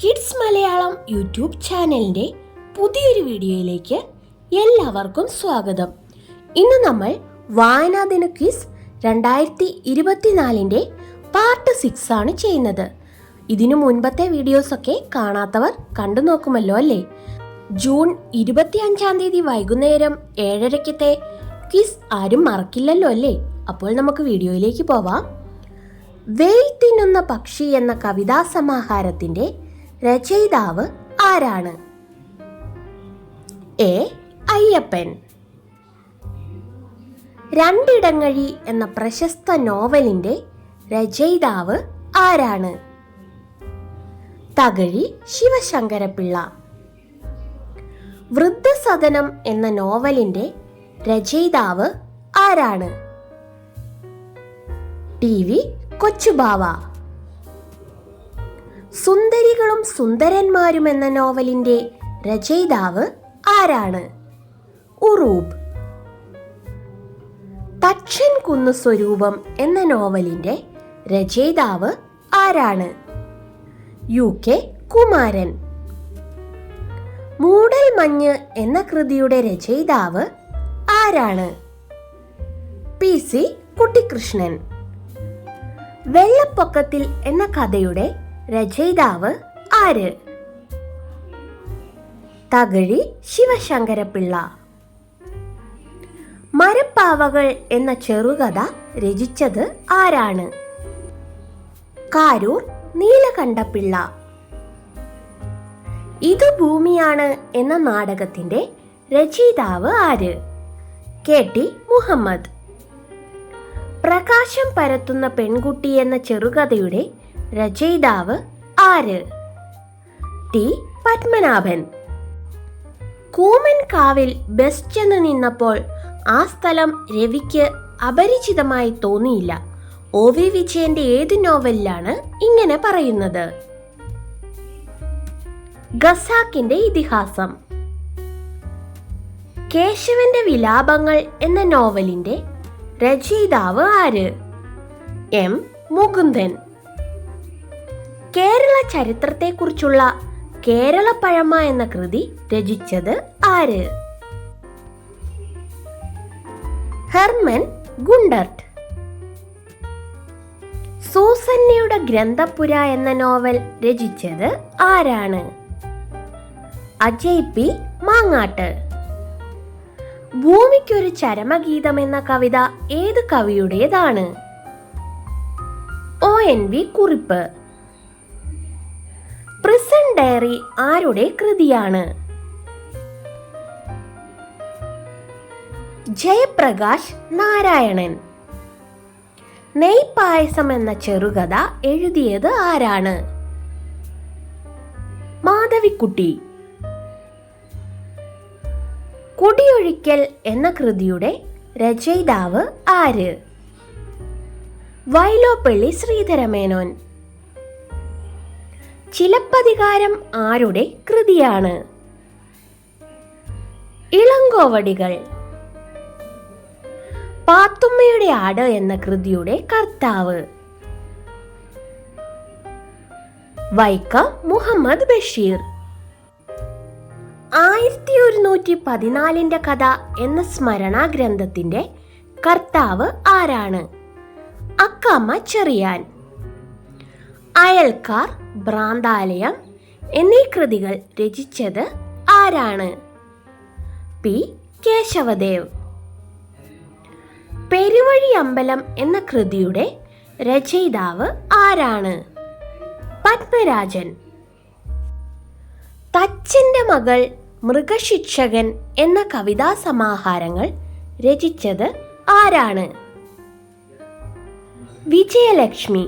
Kids Malayalam YouTube ചാനലിൻ്റെ പുതിയൊരു വീഡിയോയിലേക്ക് എല്ലാവർക്കും സ്വാഗതം. ഇന്ന് നമ്മൾ വായനാ ദിന ക്വിസ് 2024 പാർട്ട് 6 ആണ് ചെയ്യുന്നത്. ഇതിനു മുൻപത്തെ വീഡിയോസൊക്കെ കാണാത്തവർ കണ്ടു നോക്കുമല്ലോ അല്ലേ? ജൂൺ 25 വൈകുന്നേരം 7:30 ക്വിസ് ആരും മറക്കില്ലല്ലോ അല്ലേ? അപ്പോൾ നമുക്ക് വീഡിയോയിലേക്ക് പോവാം. വെയിൽ തിന്നുന്ന പക്ഷി എന്ന കവിതാ സമാഹാരത്തിന്റെ രചയിതാവ് ആരാണ്? എ. അയ്യപ്പൻ. രണ്ടിടങ്ങഴി എന്ന പ്രശസ്ത നോവലിന്റെ രചയിതാവ് ആരാണ്? തകഴി ശിവശങ്കരപിള്ള. വൃദ്ധസദനം എന്ന നോവലിന്റെ രചയിതാവ് ആരാണ്? ടി.വി. കൊച്ചുബാവ. സുന്ദരികളും സുന്ദരന്മാരും എന്ന നോവലിന്റെ രചയിതാവ് ആരാണ്? ഉറൂബ്. തക്ഷൻ കുന്ന് സ്വരൂപം എന്ന നോവലിന്റെ രചയിതാവ് ആരാണ്? UK കുമാരൻ. മൂടൽ മഞ്ഞ് എന്ന കൃതിയുടെ രചയിതാവ് ആരാണ്? PC കുട്ടിക്കൃഷ്ണൻ. വെള്ളപ്പൊക്കത്തിൽ എന്ന കഥയുടെ രചയിതാവ് ആര്? തകഴി ശിവശങ്കരപിള്ള. മരപ്പാവകൾ എന്ന ചെറുകഥ രചിച്ചത് ആരാണ്? കാരൂർ നീലകണ്ഠപിള്ള. ഇതു ഭൂമിയാണ് എന്ന നാടകത്തിന്റെ രചയിതാവ് ആര്? KT മുഹമ്മദ്. പ്രകാശം പരത്തുന്ന പെൺകുട്ടി എന്ന ചെറുകഥയുടെ രചയിതാവ് ആര്? T. പത്മനാഭൻ. കൂമൻകാവിൽ ബസ് ചെന്ന് നിന്നപ്പോൾ ആ സ്ഥലം രവിക്ക് അപരിചിതമായി തോന്നിയില്ല. OV വിജയന്റെ ഏത് നോവലിലാണ് ഇങ്ങനെ പറയുന്നത്? ഖസാക്കിന്റെ ഇതിഹാസം. കേശവന്റെ വിലാപങ്ങൾ എന്ന നോവലിന്റെ രചയിതാവ് ആര്? M. മുകുന്ദൻ. കേരള ചരിത്രത്തെക്കുറിച്ചുള്ള കേരള പഴമ എന്ന കൃതി രചിച്ചത് ആര്? Hermann Gundert. സൂസന്നയുടെ ഗ്രന്ഥപുര എന്ന നോവൽ രചിച്ചത് ആരാണ്? അജയ് P. മാങ്ങാട്ട്. ഭൂമിക്കൊരു ചരമഗീതം എന്ന കവിത ഏത് കവിയുടേതാണ്? ONV കുറിപ്പ്. പ്രിസൺ ഡയറി ആരുടെ കൃതിയാണ്? ജയപ്രകാശ് നാരായണൻ. നെയ്പായസം എന്ന ചെറുകഥ എഴുതിയത് ആരാണ്? മാധവിക്കുട്ടി. കുടിയൊഴിക്കൽ എന്ന കൃതിയുടെ രചയിതാവ് ആര്? വൈലോപ്പള്ളി ശ്രീധരമേനോൻ. ചിലപ്പതികാരം ആരുടെ കൃതിയാണ്? ഇളങ്കോവടികൾ. പാത്തുമ്മയുടെ ആട് എന്ന കൃതിയുടെ കർത്താവ്? വൈക്കം മുഹമ്മദ് ബഷീർ. 1114 കഥ എന്ന സ്മരണാ ഗ്രന്ഥത്തിന്റെ കർത്താവ് ആരാണ്? അക്കാമ്മ ചെറിയാൻ. അയൽക്കാർ, ഭ്രാന്താലയം എന്നീ കൃതികൾ രചിച്ചത് ആരാണ്? P. കേശവദേവ്. പെരുവഴി അമ്പലം എന്ന കൃതിയുടെ രചയിതാവ് ആരാണ്? പത്മരാജൻ. തച്ചന്റെ മകൾ, മൃഗശിക്ഷകൻ എന്ന കവിതാ സമാഹാരങ്ങൾ രചിച്ചത് ആരാണ്? വിജയലക്ഷ്മി.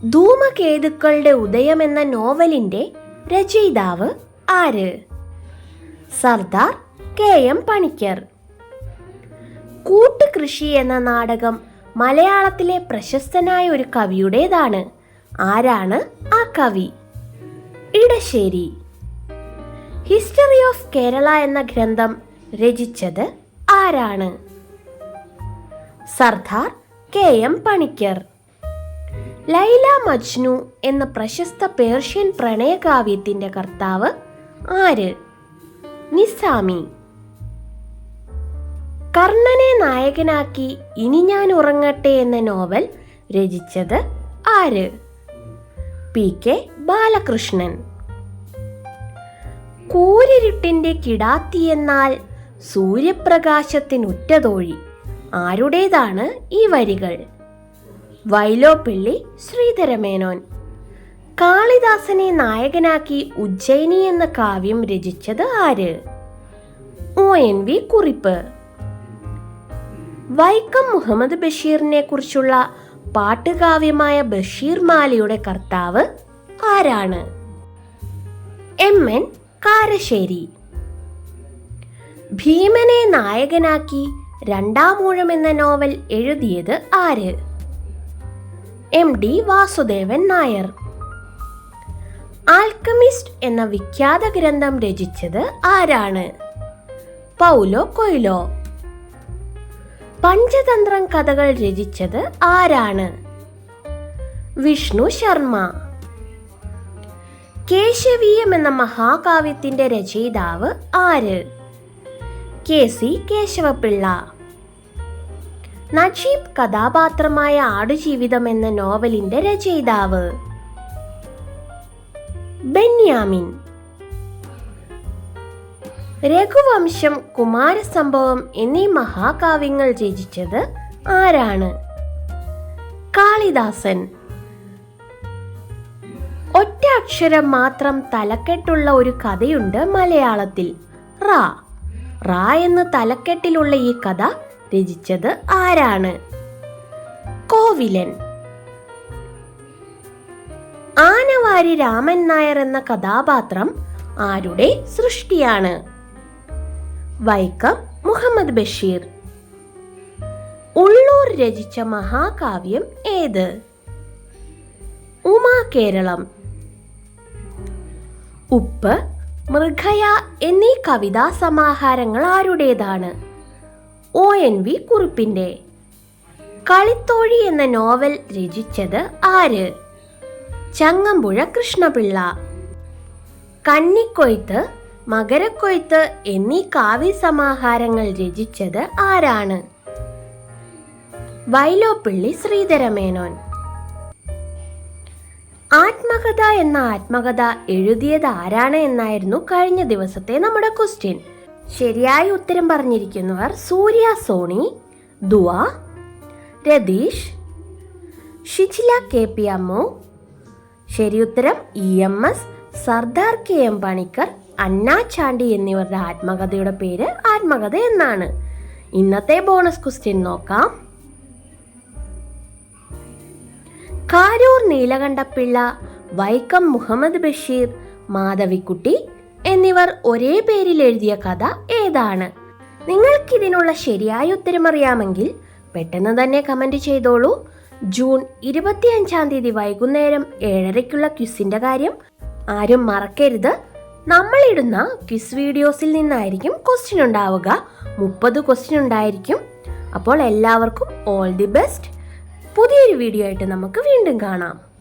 ധൂമകേതുക്കളുടെ ഉദയം എന്ന നോവലിന്റെ രചയിതാവ് ആര്? സർദാർ KM പണിക്കർ. കൂട്ടുകൃഷി എന്ന നാടകം മലയാളത്തിലെ പ്രശസ്തനായ ഒരു കവിയുടേതാണ്. ആരാണ് ആ കവി? ഇടശ്ശേരി. ഹിസ്റ്ററി ഓഫ് കേരള എന്ന ഗ്രന്ഥം രചിച്ചത് ആരാണ്? സർദാർ KM പണിക്കർ. ലൈല മജ്നു എന്ന പ്രശസ്ത പേർഷ്യൻ പ്രണയകാവ്യത്തിന്റെ കർത്താവ് ആര്? നിസാമി. കർണനെ നായകനാക്കി ഇനി ഞാൻ ഉറങ്ങട്ടെ എന്ന നോവൽ രചിച്ചത് ആര്? PK ബാലകൃഷ്ണൻ. കൂരിരുട്ടിന്റെ കിടാത്തി എന്നാൽ സൂര്യപ്രകാശത്തിനുറ്റതോഴി ആരുടേതാണ് ഈ വരികൾ? വൈലോപ്പിള്ളി ശ്രീധരമേനോൻ. കാളിദാസനെ നായകനാക്കി ഉജ്ജയിനി എന്ന കാവ്യം രചിച്ചത് ആര്? ONV കുറിപ്പ്. വൈക്കം മുഹമ്മദ് ബഷീറിനെ കുറിച്ചുള്ള പാട്ടുകാവ്യമായ ബഷീർ മാലയുടെ കർത്താവ് ആരാണ്? MN കാരശ്ശേരി. ഭീമനെ നായകനാക്കി രണ്ടാമൂഴം എന്ന നോവൽ എഴുതിയത് ആര്? MD വാസുദേവൻ നായർ. ആൽക്കമിസ്റ്റ് എന്ന വിഖ്യാത ഗ്രന്ഥം രചിച്ചത് ആരാണ്? Paulo Coelho. പഞ്ചതന്ത്രം കഥകൾ രചിച്ചത് ആരാണ്? വിഷ്ണു ശർമ്മ. കേശവീയം എന്ന മഹാകാവ്യത്തിന്റെ രചയിതാവ് ആര്? KC കേശവപിള്ള. നജീബ് കഥാപാത്രമായ ആടുജീവിതം എന്ന നോവലിന്റെ രചയിതാവ്? ബെന്യാമിൻ. രഘുവംശം, കുമാരസംഭവം എന്നീ മഹാകാവ്യങ്ങൾ രചിച്ചത് ആരാണ്? കാളിദാസൻ. ഒറ്റ അക്ഷരം മാത്രം തലക്കെട്ടുള്ള ഒരു കഥയുണ്ട് മലയാളത്തിൽ. റാ. റാ എന്ന് തലക്കെട്ടിലുള്ള ഈ കഥ രചിച്ചത് ആരാണ്? കോവിലൻ. ആനവാരി രാമൻ നായർ എന്ന കഥാപാത്രം ആരുടെ സൃഷ്ടിയാണ്? വൈക്കം മുഹമ്മദ് ബഷീർ. ഉള്ളൂർ രചിച്ച മഹാകാവ്യം ഏത്? ഉമാകേരളം. ഉപ്പ്, മൃഗയ എന്നീ കവിതാ സമാഹാരങ്ങൾ ആരുടേതാണ്? ONV കുറിപ്പിന്റെ. കളിത്തോഴി എന്ന നോവൽ രചിച്ചത് ആര്? ചങ്ങമ്പുഴ കൃഷ്ണപിള്ള. കന്നിക്കൊയ്ത്ത്, മകരക്കൊയ്ത്ത് എന്നീ കാവ്യസമാഹാരങ്ങൾ രചിച്ചത് ആരാണ്? വൈലോപ്പിള്ളി ശ്രീധരമേനോൻ. ആത്മകഥ എന്ന ആത്മകഥ എഴുതിയത് ആരാണ് എന്നായിരുന്നു കഴിഞ്ഞ ദിവസത്തെ നമ്മുടെ ക്വസ്റ്റ്യൻ. ശരിയായ ഉത്തരം പറഞ്ഞിരിക്കുന്നവർ സൂര്യ സോണി, ദുവ, രതീഷ്, ഷിജില KP അമ്മു. ശരിയുത്തരം EMS, സർദാർ KM പണിക്കർ, അന്ന ചാണ്ടി എന്നിവരുടെ ആത്മകഥയുടെ പേര് ആത്മകഥ എന്നാണ്. ഇന്നത്തെ ബോണസ് ക്വസ്റ്റ്യൻ നോക്കാം. കാരൂർ നീലകണ്ഠപിള്ള, വൈക്കം മുഹമ്മദ് ബഷീർ, മാധവിക്കുട്ടി എന്നിവർ ഒരേ പേരിൽ എഴുതിയ കഥ ഏതാണ്? നിങ്ങൾക്കിതിനുള്ള ശരിയായ ഉത്തരം അറിയാമെങ്കിൽ പെട്ടെന്ന് തന്നെ കമന്റ് ചെയ്തോളൂ. ജൂൺ 25 വൈകുന്നേരം 7:30 ക്വിസിന്റെ കാര്യം ആരും മറക്കരുത്. നമ്മളിടുന്ന ക്വിസ് വീഡിയോസിൽ നിന്നായിരിക്കും ക്വസ്റ്റ്യൻ ഉണ്ടാവുക. 30 ക്വസ്റ്റ്യൻ ഉണ്ടായിരിക്കും. അപ്പോൾ എല്ലാവർക്കും ഓൾ ദി ബെസ്റ്റ്. പുതിയൊരു വീഡിയോ ആയിട്ട് നമുക്ക് വീണ്ടും കാണാം.